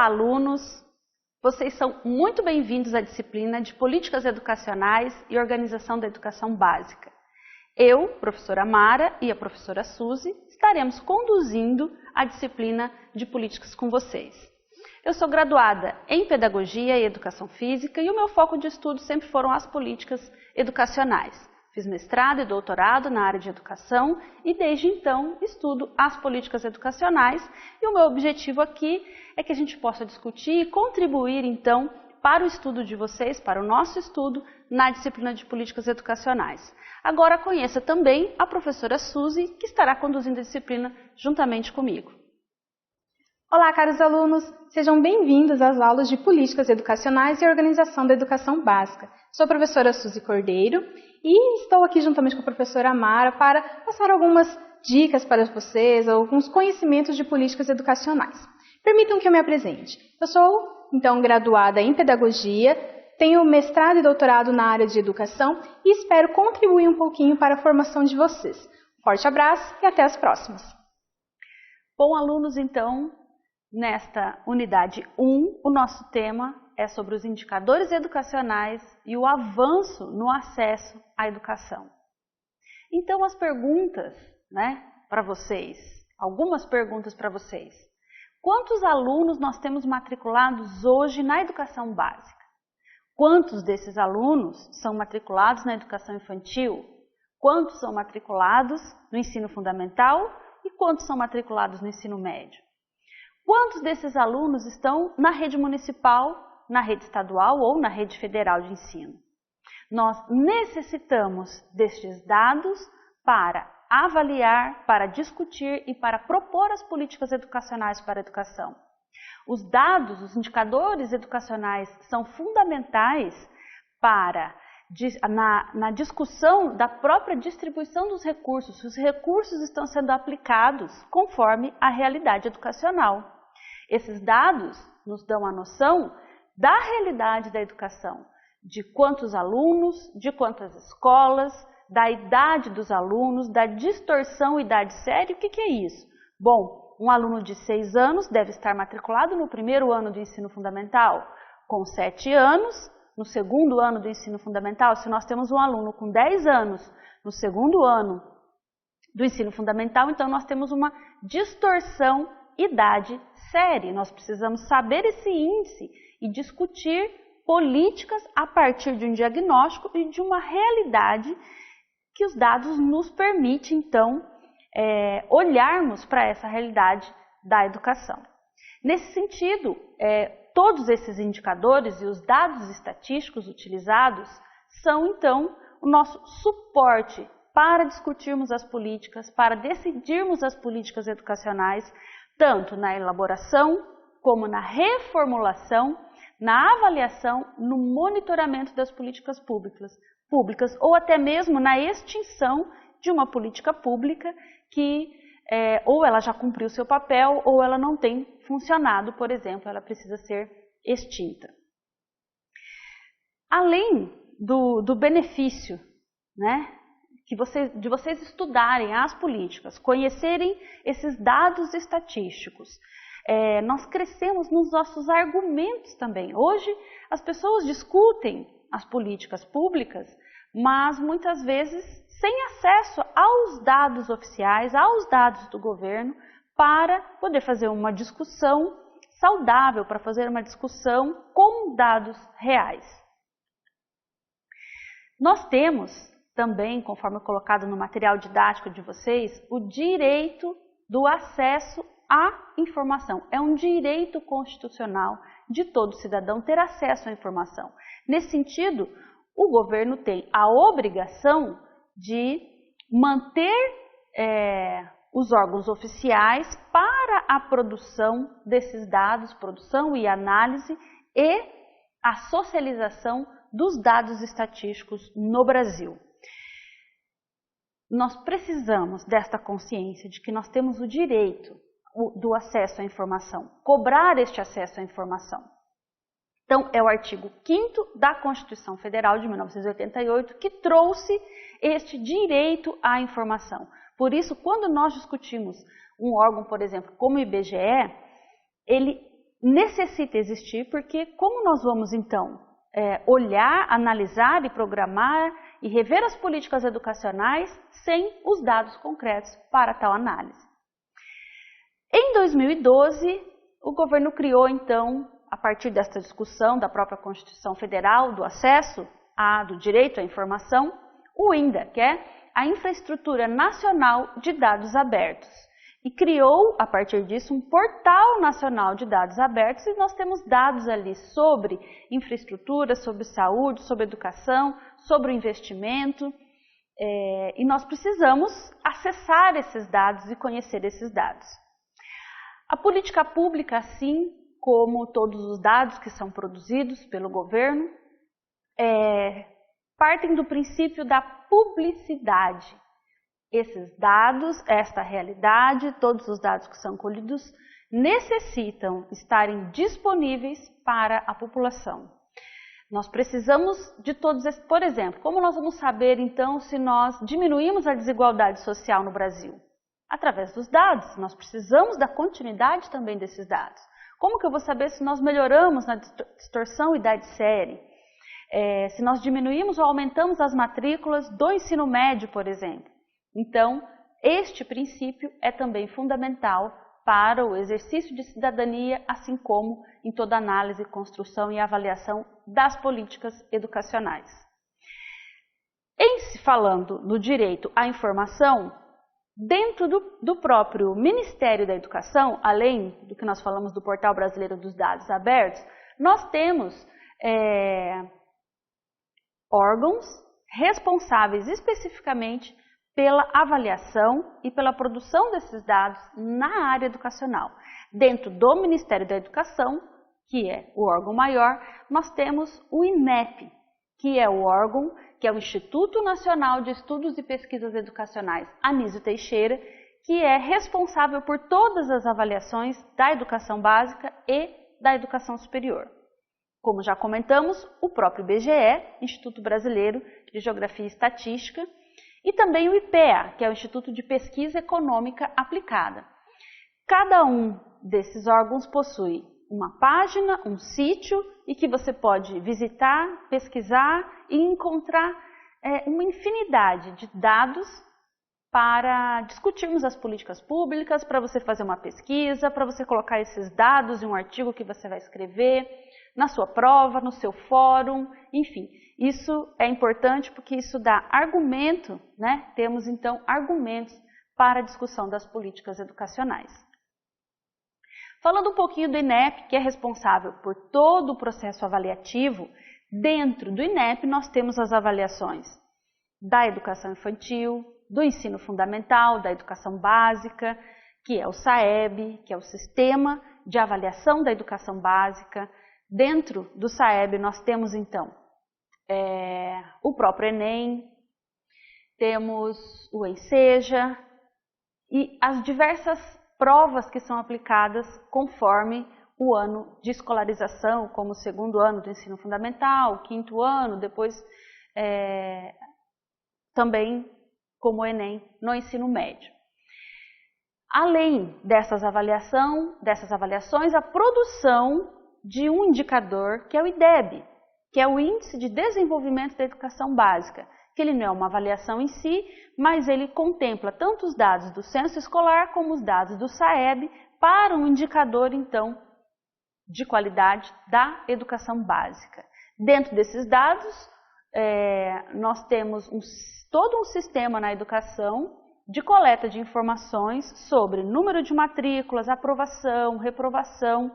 alunos! Vocês são muito bem-vindos à disciplina de Políticas Educacionais e Organização da Educação Básica. Eu, professora Mara, e a professora Suzy estaremos conduzindo a disciplina de Políticas com vocês. Eu sou graduada em Pedagogia e Educação Física e o meu foco de estudo sempre foram as políticas educacionais. Fiz mestrado e doutorado na área de educação e desde então estudo as políticas educacionais e o meu objetivo aqui é que a gente possa discutir e contribuir então para o estudo de vocês, para o nosso estudo na disciplina de políticas educacionais. Agora conheça também a professora Suzy, que estará conduzindo a disciplina juntamente comigo. Olá, caros alunos! Sejam bem-vindos às aulas de Políticas Educacionais e Organização da Educação Básica. Sou a professora Suzy Cordeiro e estou aqui juntamente com a professora Mara para passar algumas dicas para vocês, alguns conhecimentos de políticas educacionais. Permitam que eu me apresente. Eu sou, então, graduada em Pedagogia, tenho mestrado e doutorado na área de Educação e espero contribuir um pouquinho para a formação de vocês. Forte abraço e até as próximas! Bom, alunos, então, nesta unidade 1, o nosso tema é sobre os indicadores educacionais e o avanço no acesso à educação. Então, as perguntas, para vocês, algumas perguntas para vocês. Quantos alunos nós temos matriculados hoje na educação básica? Quantos desses alunos são matriculados na educação infantil? Quantos são matriculados no ensino fundamental? E quantos são matriculados no ensino médio? Quantos desses alunos estão na rede municipal, na rede estadual ou na rede federal de ensino? Nós necessitamos destes dados para avaliar, para discutir e para propor as políticas educacionais para a educação. Os dados, os indicadores educacionais são fundamentais para na discussão da própria distribuição dos recursos, se os recursos estão sendo aplicados conforme a realidade educacional. Esses dados nos dão a noção da realidade da educação, de quantos alunos, de quantas escolas, da idade dos alunos, da distorção idade-série. O que é isso? Bom, um aluno de 6 anos deve estar matriculado no primeiro ano do ensino fundamental, com 7 anos no segundo ano do ensino fundamental. Se nós temos um aluno com 10 anos no segundo ano do ensino fundamental, então nós temos uma distorção idade-série. Nós precisamos saber esse índice e discutir políticas a partir de um diagnóstico e de uma realidade que os dados nos permitem, então, olharmos para essa realidade da educação. Nesse sentido, todos esses indicadores e os dados estatísticos utilizados são, então, o nosso suporte para discutirmos as políticas, para decidirmos as políticas educacionais, tanto na elaboração, como na reformulação, na avaliação, no monitoramento das políticas públicas, ou até mesmo na extinção de uma política pública que ou ela já cumpriu seu papel ou ela não tem funcionado, por exemplo, ela precisa ser extinta. Além do benefício, de vocês estudarem as políticas, conhecerem esses dados estatísticos, nós crescemos nos nossos argumentos também. Hoje as pessoas discutem as políticas públicas, mas muitas vezes sem acesso aos dados oficiais, aos dados do governo, para poder fazer uma discussão saudável, para fazer uma discussão com dados reais. Nós temos também, conforme colocado no material didático de vocês, o direito do acesso à informação. É um direito constitucional de todo cidadão ter acesso à informação. Nesse sentido, o governo tem a obrigação de manter os órgãos oficiais para a produção desses dados, produção e análise e a socialização dos dados estatísticos no Brasil. Nós precisamos desta consciência de que nós temos o direito do acesso à informação, cobrar este acesso à informação. Então, é o artigo 5º da Constituição Federal de 1988 que trouxe este direito à informação. Por isso, quando nós discutimos um órgão, por exemplo, como o IBGE, ele necessita existir, porque como nós vamos então olhar, analisar e programar e rever as políticas educacionais sem os dados concretos para tal análise? Em 2012, o governo criou então, a partir desta discussão da própria Constituição Federal, do acesso do direito à informação, o INDA, que é a Infraestrutura Nacional de Dados Abertos. E criou, a partir disso, um portal nacional de dados abertos, e nós temos dados ali sobre infraestrutura, sobre saúde, sobre educação, sobre o investimento, e nós precisamos acessar esses dados e conhecer esses dados. A política pública, assim como todos os dados que são produzidos pelo governo, partem do princípio da publicidade. Esses dados, esta realidade, todos os dados que são colhidos, necessitam estarem disponíveis para a população. Nós precisamos de todos esses, por exemplo, como nós vamos saber então se nós diminuímos a desigualdade social no Brasil? Através dos dados, nós precisamos da continuidade também desses dados. Como que eu vou saber se nós melhoramos na distorção idade-série? Se nós diminuímos ou aumentamos as matrículas do ensino médio, por exemplo? Então, este princípio é também fundamental para o exercício de cidadania, assim como em toda análise, construção e avaliação das políticas educacionais. Em se falando no direito à informação, dentro do próprio Ministério da Educação, além do que nós falamos do Portal Brasileiro dos Dados Abertos, nós temos órgãos responsáveis especificamente pela avaliação e pela produção desses dados na área educacional. Dentro do Ministério da Educação, que é o órgão maior, nós temos o INEP, que é o órgão, que é o Instituto Nacional de Estudos e Pesquisas Educacionais Anísio Teixeira, que é responsável por todas as avaliações da educação básica e da educação superior. Como já comentamos, o próprio IBGE, Instituto Brasileiro de Geografia e Estatística, e também o IPEA, que é o Instituto de Pesquisa Econômica Aplicada. Cada um desses órgãos possui uma página, um sítio, e que você pode visitar, pesquisar e encontrar uma infinidade de dados para discutirmos as políticas públicas, para você fazer uma pesquisa, para você colocar esses dados em um artigo que você vai escrever, na sua prova, no seu fórum, enfim. Isso é importante porque isso dá argumento, né? Temos então argumentos para a discussão das políticas educacionais. Falando um pouquinho do INEP, que é responsável por todo o processo avaliativo, dentro do INEP nós temos as avaliações da educação infantil, do ensino fundamental, da educação básica, que é o SAEB, que é o Sistema de Avaliação da Educação Básica. Dentro do SAEB nós temos então o próprio Enem, temos o Enseja e as diversas provas que são aplicadas conforme o ano de escolarização, como o segundo ano do ensino fundamental, o quinto ano, depois também como o Enem no ensino médio. Além dessas avaliações, a produção de um indicador que é o IDEB, que é o Índice de Desenvolvimento da Educação Básica, que ele não é uma avaliação em si, mas ele contempla tanto os dados do censo escolar como os dados do SAEB para um indicador, então, de qualidade da educação básica. Dentro desses dados, nós temos todo um sistema na educação de coleta de informações sobre número de matrículas, aprovação, reprovação,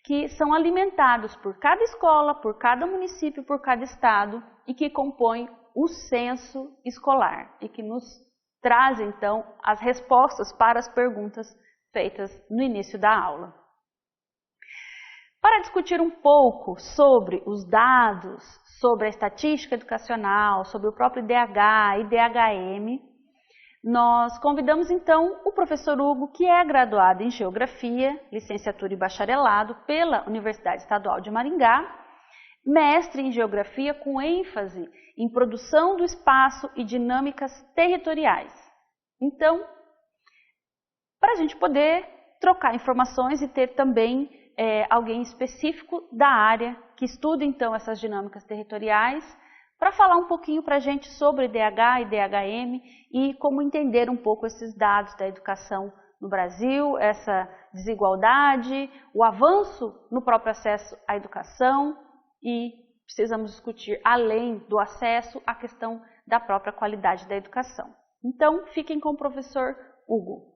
que são alimentados por cada escola, por cada município, por cada estado e que compõem o censo escolar e que nos traz, então, as respostas para as perguntas feitas no início da aula. Para discutir um pouco sobre os dados, sobre a estatística educacional, sobre o próprio IDH e IDHM, nós convidamos então o professor Hugo, que é graduado em Geografia, licenciatura e bacharelado pela Universidade Estadual de Maringá, mestre em Geografia com ênfase em produção do espaço e dinâmicas territoriais. Então, para a gente poder trocar informações e ter também alguém específico da área que estuda então essas dinâmicas territoriais para falar um pouquinho para a gente sobre IDH, IDHM e como entender um pouco esses dados da educação no Brasil, essa desigualdade, o avanço no próprio acesso à educação e precisamos discutir, além do acesso, a questão da própria qualidade da educação. Então, fiquem com o professor Hugo.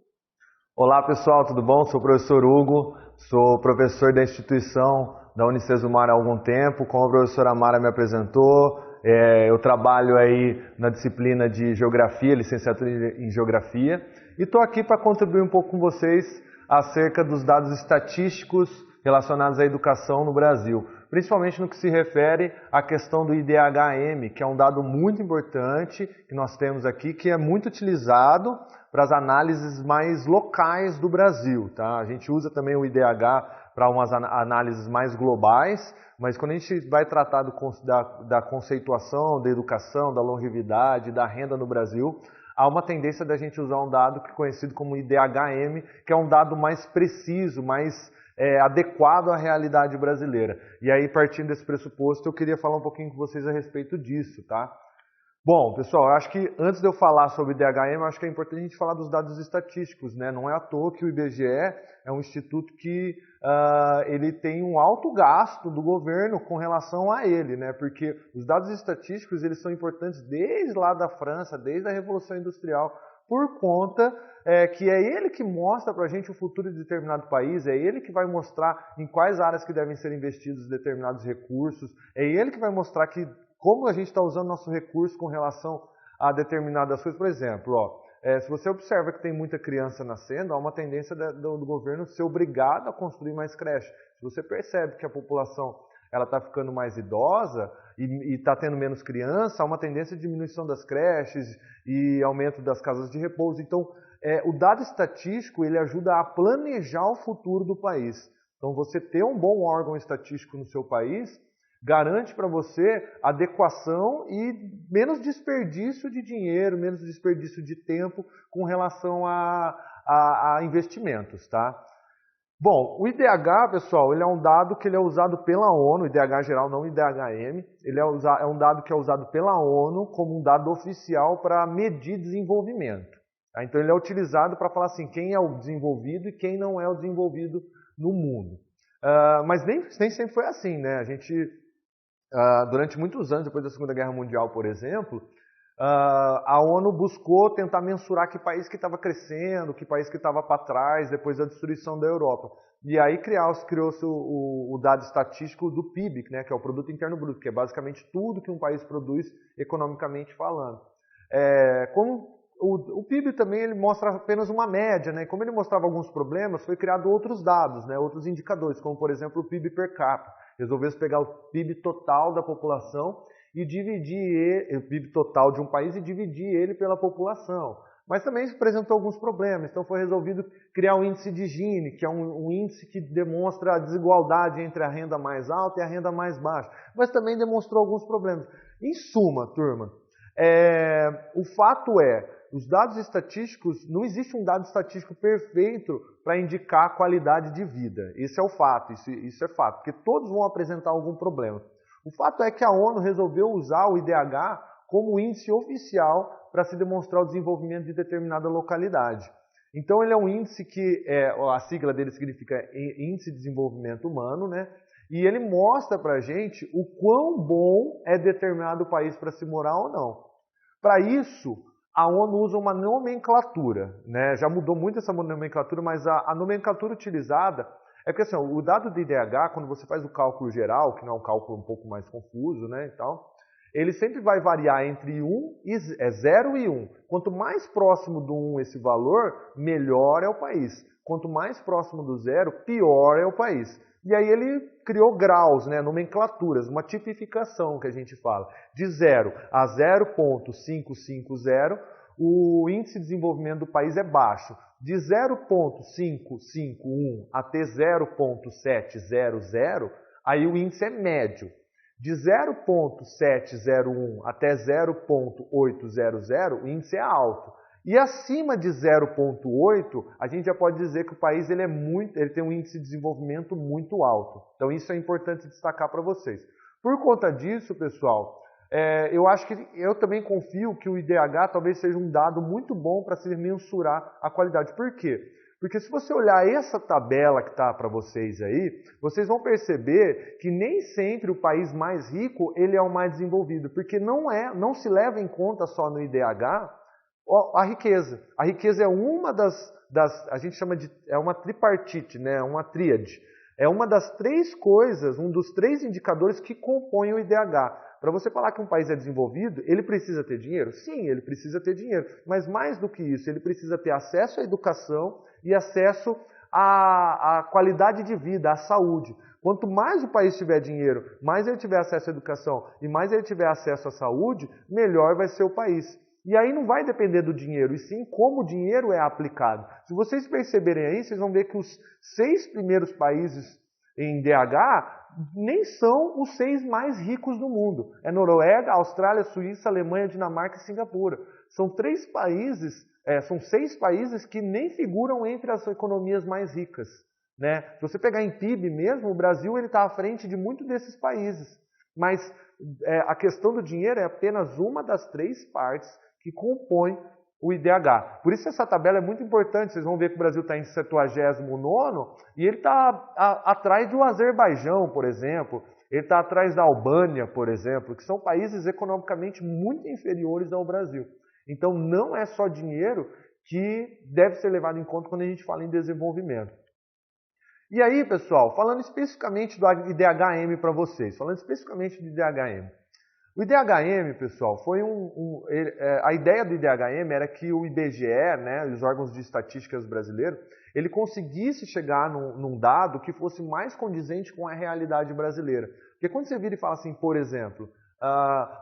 Olá pessoal, tudo bom? Sou o professor Hugo, sou professor da instituição da Unicesumar há algum tempo, como a professora Mara me apresentou. Eu trabalho aí na disciplina de Geografia, licenciatura em Geografia, e estou aqui para contribuir um pouco com vocês acerca dos dados estatísticos relacionados à educação no Brasil, principalmente no que se refere à questão do IDHM, que é um dado muito importante que nós temos aqui, que é muito utilizado para as análises mais locais do Brasil, tá? A gente usa também o IDH para umas análises mais globais, mas quando a gente vai tratar da conceituação, da educação, da longevidade, da renda no Brasil, há uma tendência da gente usar um dado que é conhecido como IDHM, que é um dado mais preciso, mais adequado à realidade brasileira. E aí, partindo desse pressuposto, eu queria falar um pouquinho com vocês a respeito disso, tá? Bom, pessoal, eu acho que antes de eu falar sobre o IDHM, eu acho que é importante a gente falar dos dados estatísticos, né? Não é à toa que o IBGE é um instituto que ele tem um alto gasto do governo com relação a ele, né? Porque os dados estatísticos eles são importantes desde lá da França, desde a Revolução Industrial, por conta que é ele que mostra para a gente o futuro de determinado país, é ele que vai mostrar em quais áreas que devem ser investidos determinados recursos, é ele que vai mostrar como a gente está usando nosso recurso com relação a determinadas coisas. Por exemplo, se você observa que tem muita criança nascendo, há uma tendência do governo ser obrigado a construir mais creches. Se você percebe que a população está ficando mais idosa e está tendo menos criança, há uma tendência de diminuição das creches e aumento das casas de repouso. Então, o dado estatístico ele ajuda a planejar o futuro do país. Então, você ter um bom órgão estatístico no seu país garante para você adequação e menos desperdício de dinheiro, menos desperdício de tempo com relação a investimentos, tá? Bom, o IDH, pessoal, ele é um dado que ele é usado pela ONU, IDH geral, não IDHM. Ele é um dado que é usado pela ONU como um dado oficial para medir desenvolvimento. Tá? Então, ele é utilizado para falar assim, quem é o desenvolvido e quem não é o desenvolvido no mundo. Mas nem sempre foi assim, né? A gente... durante muitos anos, depois da Segunda Guerra Mundial, por exemplo, a ONU buscou tentar mensurar que país que estava crescendo, que país que estava para trás depois da destruição da Europa. E aí criou-se o dado estatístico do PIB, né, que é o Produto Interno Bruto, que é basicamente tudo que um país produz economicamente falando. Como o PIB também ele mostra apenas uma média, né? Como ele mostrava alguns problemas, foi criado outros dados, né? Outros indicadores, como por exemplo o PIB per capita. Resolveu pegar o PIB total da população e dividir o PIB total de um país e dividir ele pela população. Mas também apresentou alguns problemas, então foi resolvido criar um índice de Gini, que é um índice que demonstra a desigualdade entre a renda mais alta e a renda mais baixa, mas também demonstrou alguns problemas. Em suma, turma, o fato os dados estatísticos, não existe um dado estatístico perfeito para indicar a qualidade de vida. Esse é o fato, isso é fato, porque todos vão apresentar algum problema. O fato é que a ONU resolveu usar o IDH como índice oficial para se demonstrar o desenvolvimento de determinada localidade. Então ele é um índice que, a sigla dele significa Índice de Desenvolvimento Humano, né? E ele mostra para a gente o quão bom é determinado país para se morar ou não. Para isso, a ONU usa uma nomenclatura, né? Já mudou muito essa nomenclatura, mas a nomenclatura utilizada é porque assim, o dado de IDH, quando você faz o cálculo geral, que não é um cálculo um pouco mais confuso, né, e tal, ele sempre vai variar entre 0 e 1. Quanto mais próximo do 1 esse valor, melhor é o país. Quanto mais próximo do 0, pior é o país. E aí ele criou graus, né, nomenclaturas, uma tipificação que a gente fala. De 0 a 0,550, o índice de desenvolvimento do país é baixo. De 0,551 até 0,700, aí o índice é médio. De 0,701 até 0,800, o índice é alto. E acima de 0,8, a gente já pode dizer que o país ele tem um índice de desenvolvimento muito alto. Então isso é importante destacar para vocês. Por conta disso, pessoal, eu também confio que o IDH talvez seja um dado muito bom para se mensurar a qualidade. Por quê? Porque se você olhar essa tabela que está para vocês aí, vocês vão perceber que nem sempre o país mais rico ele é o mais desenvolvido, porque não se leva em conta só no IDH a riqueza. A riqueza é uma a gente chama de, é uma tripartite, né? Uma tríade. É uma das três coisas, um dos três indicadores que compõem o IDH. Para você falar que um país é desenvolvido, ele precisa ter dinheiro? Sim, ele precisa ter dinheiro. Mas mais do que isso, ele precisa ter acesso à educação e acesso à qualidade de vida, à saúde. Quanto mais o país tiver dinheiro, mais ele tiver acesso à educação e mais ele tiver acesso à saúde, melhor vai ser o país. E aí não vai depender do dinheiro, e sim como o dinheiro é aplicado. Se vocês perceberem aí, vocês vão ver que os 6 primeiros países em DH nem são os 6 mais ricos do mundo. É Noruega, Austrália, Suíça, Alemanha, Dinamarca e Singapura. São 6 países que nem figuram entre as economias mais ricas, né? Se você pegar em PIB mesmo, o Brasil está à frente de muitos desses países. Mas a questão do dinheiro é apenas uma das 3 partes que compõe o IDH. Por isso essa tabela é muito importante. Vocês vão ver que o Brasil está em 79º e ele está atrás do Azerbaijão, por exemplo. Ele está atrás da Albânia, por exemplo, que são países economicamente muito inferiores ao Brasil. Então não é só dinheiro que deve ser levado em conta quando a gente fala em desenvolvimento. E aí, pessoal, falando especificamente do IDHM para vocês, falando especificamente do IDHM. O IDHM, pessoal, foi a ideia do IDHM era que o IBGE, né, os órgãos de estatísticas brasileiros, ele conseguisse chegar num dado que fosse mais condizente com a realidade brasileira. Porque quando você vira e fala assim, por exemplo,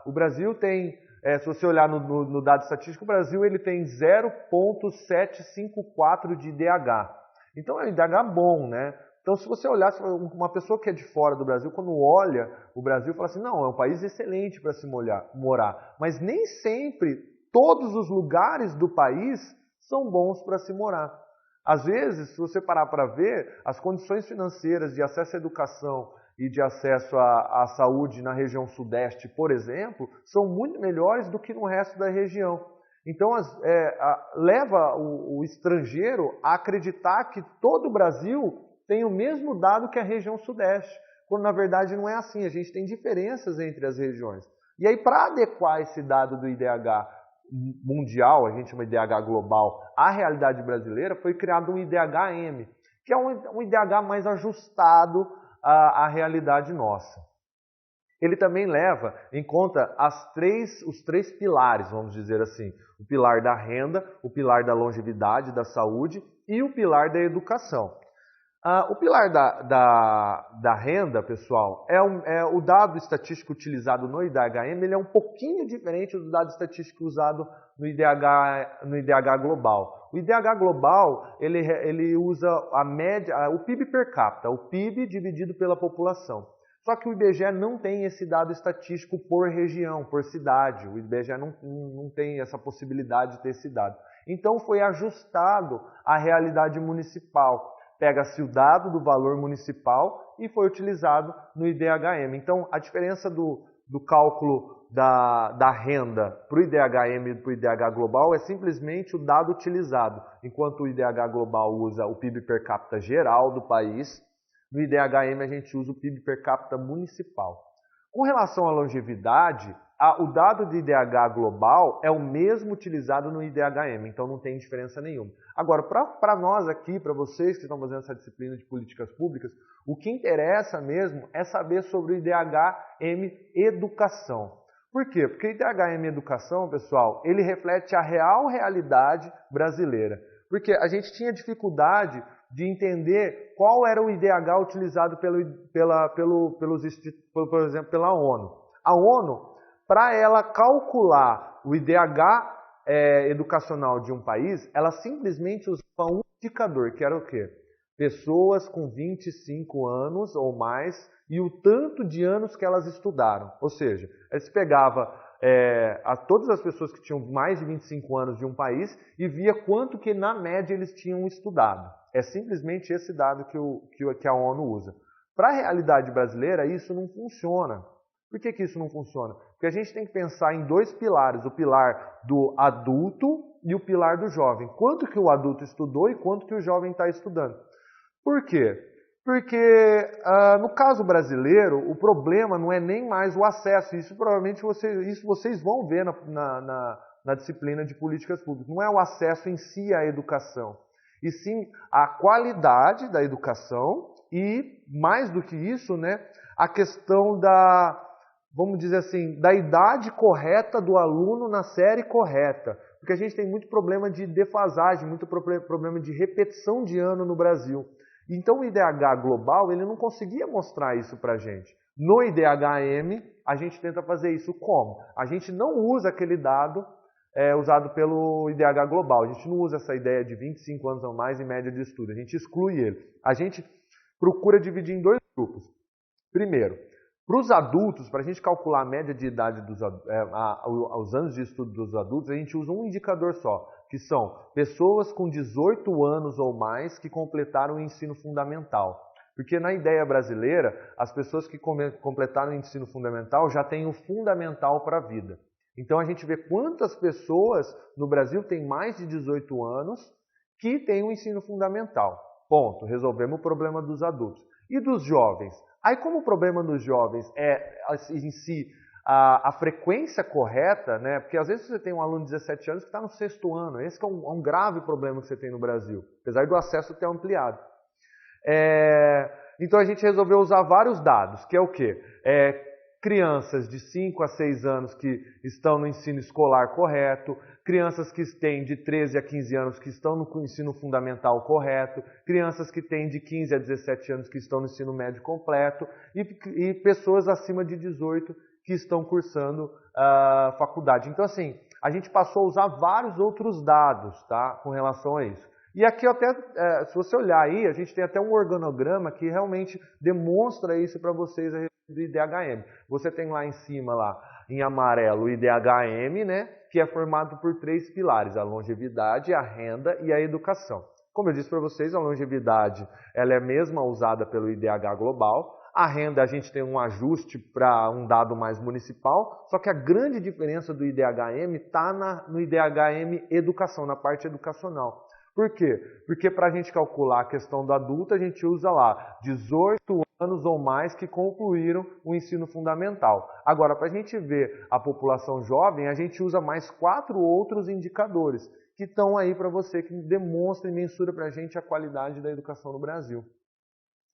o Brasil tem, se você olhar no dado estatístico, o Brasil ele tem 0,754 de IDH. Então é um IDH bom, né? Então, se você olhar, uma pessoa que é de fora do Brasil, quando olha o Brasil, fala assim, não, é um país excelente para se morar. Mas nem sempre todos os lugares do país são bons para se morar. Às vezes, se você parar para ver, as condições financeiras de acesso à educação e de acesso à saúde na região sudeste, por exemplo, são muito melhores do que no resto da região. Então, leva o estrangeiro a acreditar que todo o Brasil tem o mesmo dado que a região sudeste, quando na verdade não é assim, a gente tem diferenças entre as regiões. E aí, para adequar esse dado do IDH mundial, a gente chama de IDH global, à realidade brasileira, foi criado um IDHM, que é um IDH mais ajustado à realidade nossa. Ele também leva em conta os 3 pilares, vamos dizer assim. O pilar da renda, o pilar da longevidade, da saúde e o pilar da educação. O pilar da renda, pessoal, é o dado estatístico utilizado no IDHM, ele é um pouquinho diferente do dado estatístico usado no IDH global. O IDH global, ele usa a média, o PIB per capita, o PIB dividido pela população. Só que o IBGE não tem esse dado estatístico por região, por cidade. O IBGE não tem essa possibilidade de ter esse dado. Então foi ajustado à realidade municipal. Pega-se o dado do valor municipal e foi utilizado no IDHM. Então, a diferença do cálculo da renda para o IDHM e para o IDH global é simplesmente o dado utilizado. Enquanto o IDH global usa o PIB per capita geral do país, no IDHM a gente usa o PIB per capita municipal. Com relação à longevidade, o dado de IDH global é o mesmo utilizado no IDHM, então não tem diferença nenhuma. Agora, para nós aqui, para vocês que estão fazendo essa disciplina de políticas públicas, o que interessa mesmo é saber sobre o IDHM Educação. Por quê? Porque o IDHM Educação, pessoal, ele reflete a real realidade brasileira. Porque a gente tinha dificuldade de entender qual era o IDH utilizado por exemplo, pela ONU. A ONU, para ela calcular o IDH educacional de um país, ela simplesmente usava um indicador, que era o quê? Pessoas com 25 anos ou mais e o tanto de anos que elas estudaram. Ou seja, eles pegavam a todas as pessoas que tinham mais de 25 anos de um país e via quanto que na média eles tinham estudado. É simplesmente esse dado que a ONU usa. Para a realidade brasileira, isso não funciona. Por que isso não funciona? Porque a gente tem que pensar em dois pilares, o pilar do adulto e o pilar do jovem. Quanto que o adulto estudou e quanto que o jovem está estudando. Por quê? Porque no caso brasileiro, o problema não é nem mais o acesso, isso provavelmente vocês vão ver na disciplina de políticas públicas. Não é o acesso em si à educação, e sim a qualidade da educação e, mais do que isso, né, a questão vamos dizer assim, da idade correta do aluno na série correta. Porque a gente tem muito problema de defasagem, muito problema de repetição de ano no Brasil. Então o IDH global, ele não conseguia mostrar isso para a gente. No IDHM, a gente tenta fazer isso como? A gente não usa aquele dado usado pelo IDH global. A gente não usa essa ideia de 25 anos ou mais em média de estudo. A gente exclui ele. A gente procura dividir em dois grupos. Primeiro, para os adultos, para a gente calcular a média de idade os anos de estudo dos adultos, a gente usa um indicador só, que são pessoas com 18 anos ou mais que completaram o ensino fundamental. Porque na ideia brasileira, as pessoas que completaram o ensino fundamental já têm o fundamental para a vida. Então a gente vê quantas pessoas no Brasil têm mais de 18 anos que têm o ensino fundamental. Ponto. Resolvemos o problema dos adultos. E dos jovens? Aí, como o problema dos jovens é, em si, a frequência correta, né? Porque às vezes você tem um aluno de 17 anos que está no 6º ano. Esse que é um grave problema que você tem no Brasil, apesar do acesso ter ampliado. Então a gente resolveu usar vários dados, que é o quê? Crianças de 5 a 6 anos que estão no ensino escolar correto, crianças que têm de 13 a 15 anos que estão no ensino fundamental correto, crianças que têm de 15 a 17 anos que estão no ensino médio completo e pessoas acima de 18 que estão cursando a faculdade. Então, assim, a gente passou a usar vários outros dados, tá, com relação a isso. E aqui até, se você olhar aí, a gente tem até um organograma que realmente demonstra isso para vocês do IDHM. Você tem lá em cima, lá em amarelo, o IDHM, né, que é formado por 3 pilares, a longevidade, a renda e a educação. Como eu disse para vocês, a longevidade ela é a mesma usada pelo IDH global. A renda a gente tem um ajuste para um dado mais municipal, só que a grande diferença do IDHM está no IDHM educação, na parte educacional. Por quê? Porque para a gente calcular a questão do adulto, a gente usa lá 18 anos ou mais que concluíram o ensino fundamental. Agora, para a gente ver a população jovem, a gente usa mais 4 outros indicadores que estão aí para você, que demonstram e mensuram para a gente a qualidade da educação no Brasil.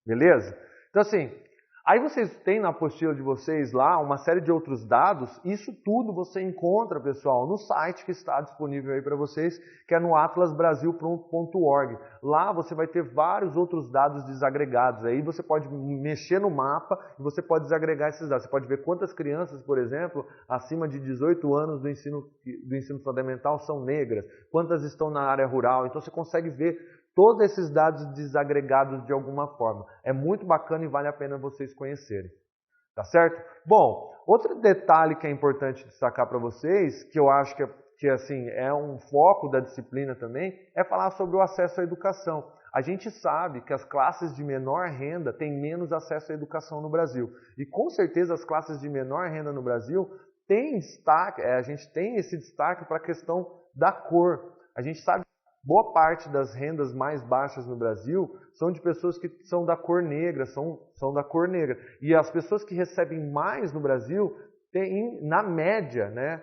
Beleza? Então, assim, aí vocês têm na apostila de vocês lá uma série de outros dados. Isso tudo você encontra, pessoal, no site que está disponível aí para vocês, que é no atlasbrasil.org. Lá você vai ter vários outros dados desagregados. Aí você pode mexer no mapa e você pode desagregar esses dados. Você pode ver quantas crianças, por exemplo, acima de 18 anos do ensino fundamental são negras, quantas estão na área rural. Então você consegue ver todos esses dados desagregados de alguma forma. É muito bacana e vale a pena vocês conhecerem. Tá certo? Bom, outro detalhe que é importante destacar para vocês, que eu acho que assim, é um foco da disciplina também, é falar sobre o acesso à educação. A gente sabe que as classes de menor renda têm menos acesso à educação no Brasil. E com certeza as classes de menor renda no Brasil têm destaque, a gente tem esse destaque para a questão da cor. A gente sabe boa parte das rendas mais baixas no Brasil são de pessoas que são da cor negra, são da cor negra. E as pessoas que recebem mais no Brasil, na média, né,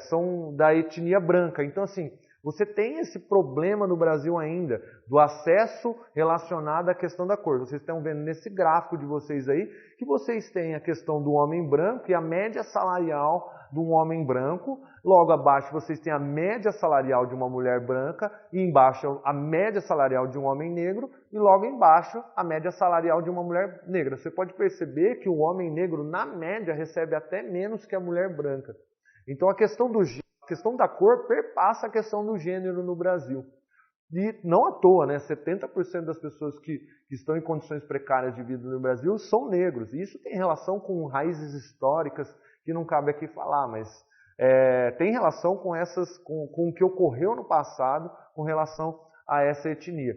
são da etnia branca. Então, assim, você tem esse problema no Brasil ainda, do acesso relacionado à questão da cor. Vocês estão vendo nesse gráfico de vocês aí, que vocês têm a questão do homem branco e a média salarial de um homem branco. Logo abaixo vocês têm a média salarial de uma mulher branca e embaixo a média salarial de um homem negro e logo embaixo a média salarial de uma mulher negra. Você pode perceber que o homem negro, na média, recebe até menos que a mulher branca. Então a questão da cor perpassa a questão do gênero no Brasil. E não à toa, né? 70% das pessoas que estão em condições precárias de vida no Brasil são negros. E isso tem relação com raízes históricas que não cabe aqui falar, mas tem relação com o que ocorreu no passado com relação a essa etnia.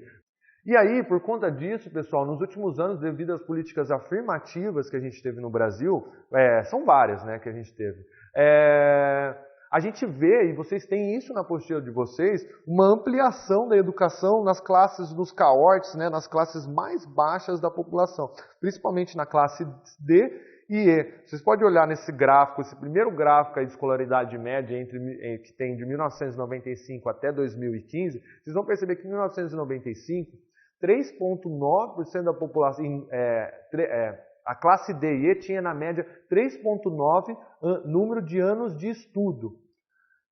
E aí, por conta disso, pessoal, nos últimos anos, devido às políticas afirmativas que a gente teve no Brasil, são várias, né, que a gente teve, a gente vê, e vocês têm isso na apostila de vocês, uma ampliação da educação nas classes dos cohorts, né, nas classes mais baixas da população, principalmente na classe D e E. Vocês podem olhar nesse gráfico, esse primeiro gráfico aí de escolaridade média que tem de 1995 até 2015, vocês vão perceber que em 1995, 3,9% da população, a classe D e E tinha na média 3,9 número de anos de estudo.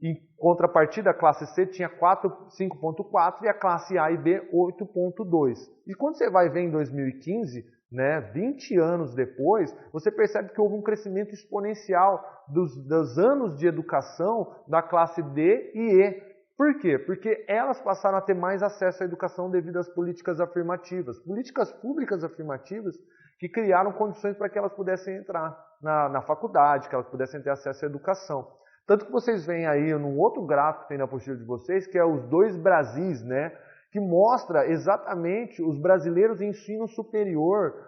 Em contrapartida, a classe C tinha 5,4 e a classe A e B 8,2. E quando você vai ver em 2015, né, 20 anos depois, você percebe que houve um crescimento exponencial dos anos de educação da classe D e E. Por quê? Porque elas passaram a ter mais acesso à educação devido às políticas afirmativas. Políticas públicas afirmativas que criaram condições para que elas pudessem entrar na faculdade, que elas pudessem ter acesso à educação. Tanto que vocês veem aí num outro gráfico que tem na apostila de vocês, que é os 2 Brasis, né? Que mostra exatamente os brasileiros em ensino superior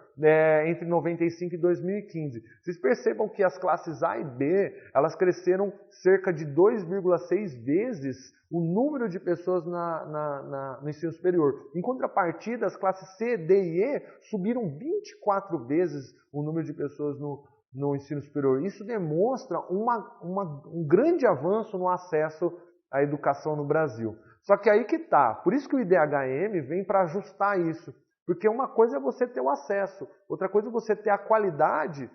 entre 95 e 2015. Vocês percebam que as classes A e B, elas cresceram cerca de 2,6 vezes o número de pessoas no ensino superior. Em contrapartida, as classes C, D e E subiram 24 vezes o número de pessoas no ensino superior. Isso demonstra um grande avanço no acesso à educação no Brasil. Só que aí que tá. Por isso que o IDHM vem para ajustar isso. Porque uma coisa é você ter o acesso, outra coisa é você ter a qualidade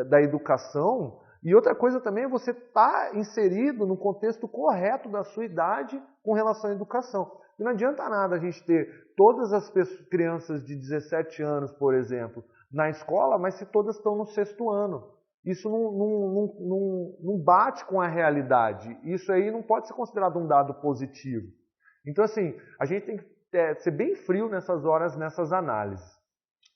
da educação, e outra coisa também é você estar inserido no contexto correto da sua idade com relação à educação. E não adianta nada a gente ter todas as crianças de 17 anos, por exemplo, na escola, mas se todas estão no 6º ano. Isso não bate com a realidade. Isso aí não pode ser considerado um dado positivo. Então, assim, a gente tem que ser bem frio nessas horas, nessas análises.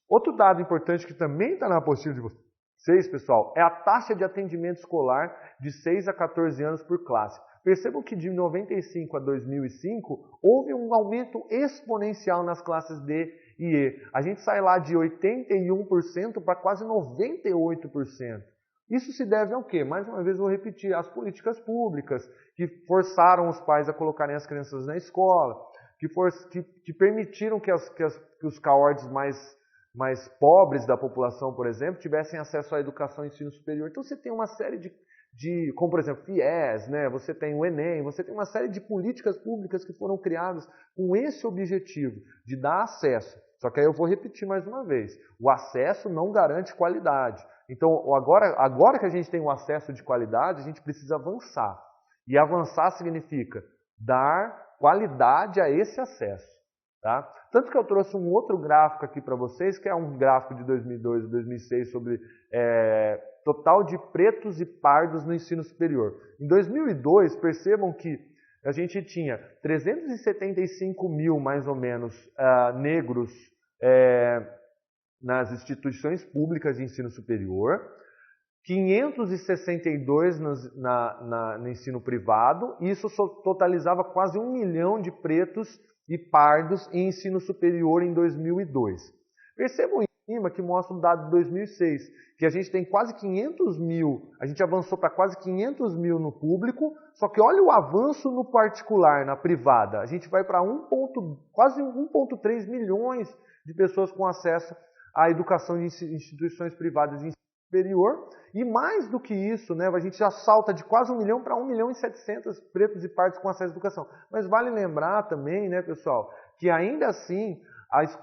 Outro dado importante que também está na apostila de vocês, pessoal, é a taxa de atendimento escolar de 6 a 14 anos por classe. Percebam que de 95 a 2005, houve um aumento exponencial nas classes D e E. A gente sai lá de 81% para quase 98%. Isso se deve ao quê? Mais uma vez vou repetir, às políticas públicas que forçaram os pais a colocarem as crianças na escola, que permitiram que os cohorts mais pobres da população, por exemplo, tivessem acesso à educação e ensino superior. Então você tem uma série como por exemplo, FIES, né? Você tem o Enem, você tem uma série de políticas públicas que foram criadas com esse objetivo, de dar acesso. Só que aí eu vou repetir mais uma vez, o acesso não garante qualidade. Então, agora que a gente tem um acesso de qualidade, a gente precisa avançar. E avançar significa dar qualidade a esse acesso. Tá? Tanto que eu trouxe um outro gráfico aqui para vocês, que é um gráfico de 2002 e 2006 sobre total de pretos e pardos no ensino superior. Em 2002, percebam que a gente tinha 375 mil, mais ou menos, negros nas instituições públicas de ensino superior, 562 no ensino privado, e isso totalizava quase 1 milhão de pretos e pardos em ensino superior em 2002. Percebam em cima que mostra o dado de 2006, que a gente tem quase 500 mil, a gente avançou para quase 500 mil no público, só que olha o avanço no particular, na privada. A gente vai para quase 1,3 milhões de pessoas com acesso à educação em instituições privadas de ensino superior, e mais do que isso, né, a gente já salta de quase 1 milhão para 1 milhão e 700 pretos e pardos com acesso à educação. Mas vale lembrar também, né, pessoal, que ainda assim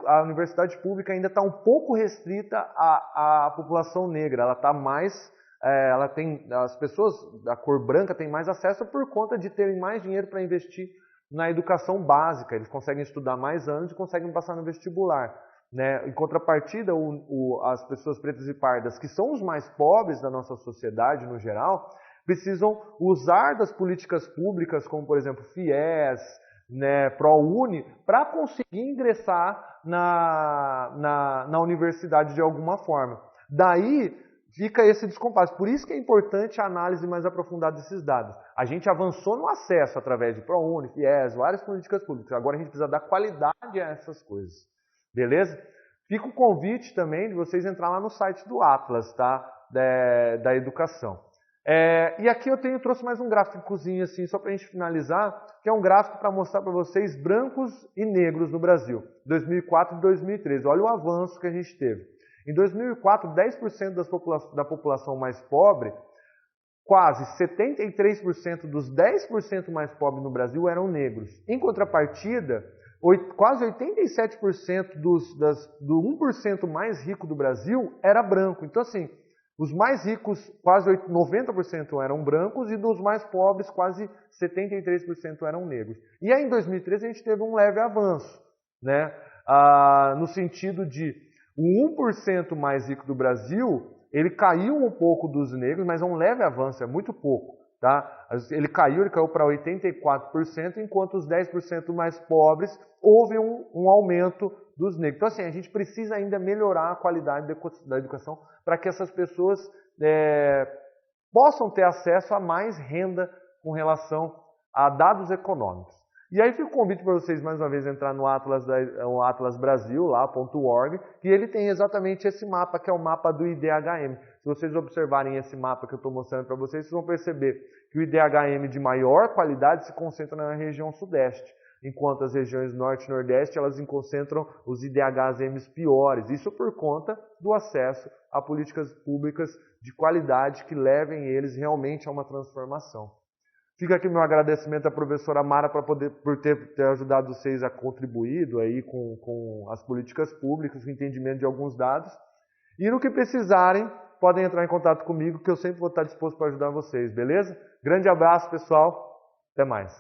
a universidade pública ainda está um pouco restrita à população negra. Ela está mais, as pessoas da cor branca têm mais acesso por conta de terem mais dinheiro para investir na educação básica. Eles conseguem estudar mais anos e conseguem passar no vestibular. Né? Em contrapartida, as pessoas pretas e pardas, que são os mais pobres da nossa sociedade no geral, precisam usar das políticas públicas, como por exemplo FIES, né, ProUni, para conseguir ingressar na universidade de alguma forma. Daí fica esse descompasso. Por isso que é importante a análise mais aprofundada desses dados. A gente avançou no acesso através de ProUni, FIES, várias políticas públicas. Agora a gente precisa dar qualidade a essas coisas. Beleza? Fica o convite também de vocês entrar lá no site do Atlas, tá? Da educação. E aqui eu trouxe mais um gráficozinho assim, só para a gente finalizar, que é um gráfico para mostrar para vocês brancos e negros no Brasil, 2004 e 2013. Olha o avanço que a gente teve. Em 2004, 10% da população mais pobre, quase 73% dos 10% mais pobres no Brasil eram negros. Em contrapartida, quase 87% do 1% mais rico do Brasil era branco. Então, assim, os mais ricos, quase 90% eram brancos e dos mais pobres, quase 73% eram negros. E aí, em 2013, a gente teve um leve avanço, né? No sentido de o 1% mais rico do Brasil, ele caiu um pouco dos negros, mas é um leve avanço, é muito pouco. Tá? Ele caiu para 84%, enquanto os 10% mais pobres, houve um aumento dos negros. Então, assim, a gente precisa ainda melhorar a qualidade da educação para que essas pessoas possam ter acesso a mais renda com relação a dados econômicos. E aí fica o convite para vocês, mais uma vez, entrar no Atlas Brasil, lá.org, que ele tem exatamente esse mapa, que é o mapa do IDHM. Se vocês observarem esse mapa que eu estou mostrando para vocês, vocês vão perceber que o IDHM de maior qualidade se concentra na região sudeste, enquanto as regiões norte e nordeste, elas concentram os IDHMs piores. Isso por conta do acesso a políticas públicas de qualidade que levem eles realmente a uma transformação. Fica aqui meu agradecimento à professora Mara por ter ajudado vocês a contribuir aí com as políticas públicas, com o entendimento de alguns dados. E no que precisarem, podem entrar em contato comigo, que eu sempre vou estar disposto para ajudar vocês, beleza? Grande abraço, pessoal. Até mais.